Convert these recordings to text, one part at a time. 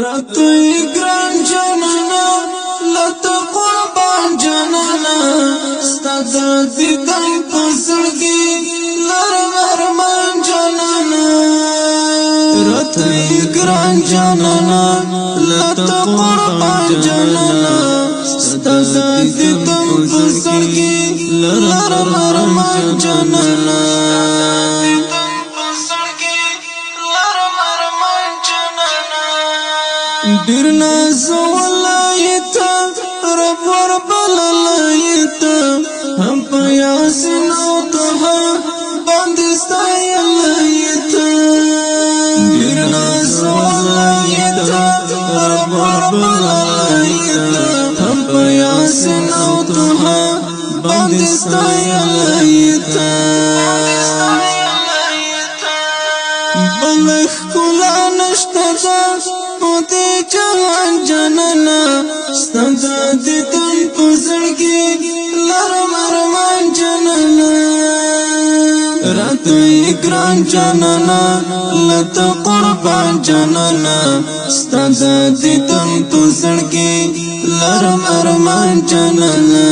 راتوی گران جانانا لتا قربان جانانا ستا دیدن پسرگی لرم ارمان جانانا راتوی گران جانانا لتا قربان جانانا ستا دیدن پسرگی لرم ارمان جانانا دیر ناز ولایتا رب ورب للایتا هم پیاسن او تها باندستا یلایتا دیر ناز ولایتا رب ورب للایتا هم پیاسن او تها باندستا یلایتا بلخ کلا نشتا موتی جهان جانانا ستا دیدن پسرگی لرم ارمان جانانا راتوی گران جانانا لتا قربان جانانا ستا دیدن پسرگی لرم ارمان جانانا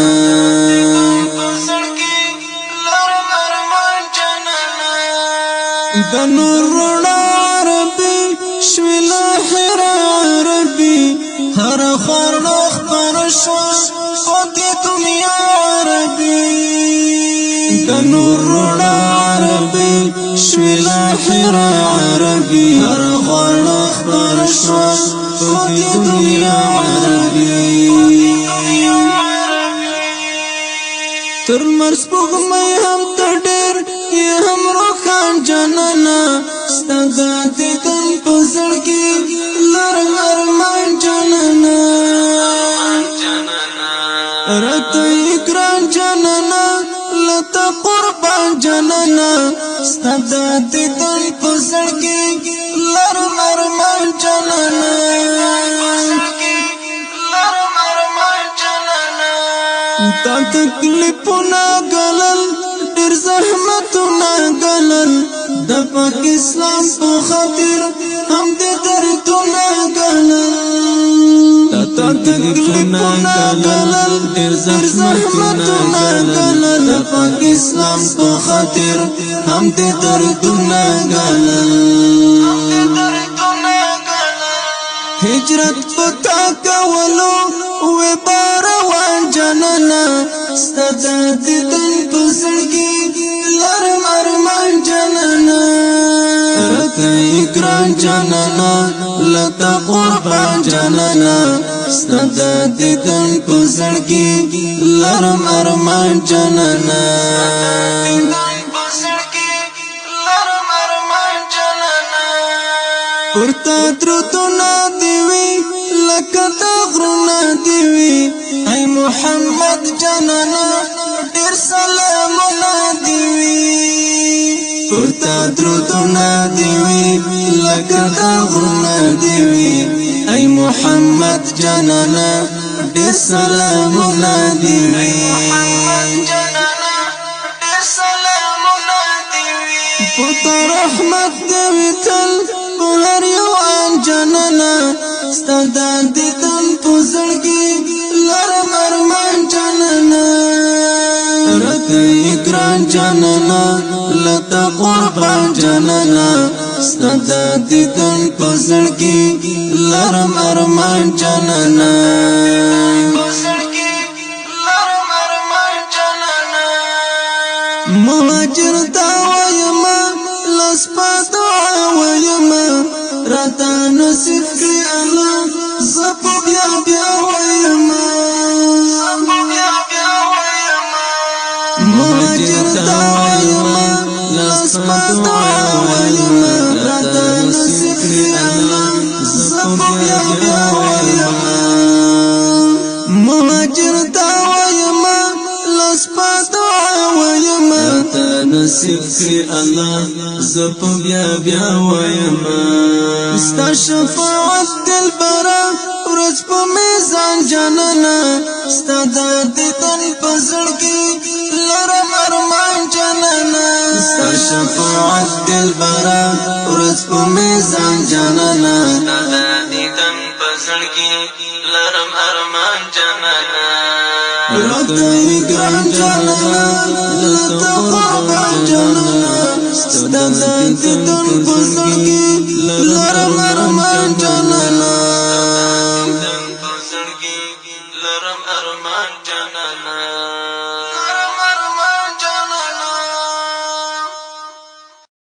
دنور روڑا ربی شویلا حرا ربی هر خورنخ پرشوا خودی دنیا ربی دنور روڑا ربی شویلا حرا ربی هر خورنخ پرشوا خودی دنیا ربی تر مرس بغمی هم تدیر یہ ہم روخان جانانا ستا دیدن پسرگی لرم ارمان جانانا راتوی گران جانانا لتا قربان جانانا ستا دیدن پسرگی لرم ارمان جانانا تا تکلیفونا گلل ډیر زحمتونا گلل د پاک اسلام په خاطر هم دې دردونا گلل تا تکلیفونا گلل ډیر زحمتونا گلل د پاک اسلام په خاطر هم دې دردونا گلل هجرت پتا کولو وې باروان جانانا ستا دیدن پسرگی لرم ارمان جانانا راتوی گران جانانا لتا قربان جانانا ستا دیدن پسرگی لرم ارمان جانانا پرتا درودنا دیوی لکتا غرونا دیوی ای محمد جانانا ډیر سلامنا دیوی پرتا درودنا دیوی لکتا غرونا دیوی ای محمد جانانا ډیر سلامنا دیوی پتا رحمت دیوی تل هر یو ان جانانا ستا دیدن پسرگی لرم ارمان جانانا راتوی گران جانانا لتا قربان جانانا ستا دیدن پسرگی لرم ارمان جانانا مهاجر دعوایما لسپا دعوایما راتا نصیب کی اللہ زپو بیا بیا ویما مهاجر دعوایما لسپا دعوایما راتا نصیب کی اللہ زپو بیا بیا ویما مهاجر دعوایما لسپا دعوایما راتا نصیب کی اللہ زپو بیا بیا ویما ستا شفاعت دل برا ورځ په میزان جانانا ستا دیدن پسرگی لرم ارمان جانانا ستا شفاعت دل برا ورځ په میزان جانانا ستا دیدن پزړګي لرم ارمان جانانا راته ګران جانانا لته قربان جانانا ستاسو د دن پزړګي لرم ارمان جانانا لرم ارمان جانانا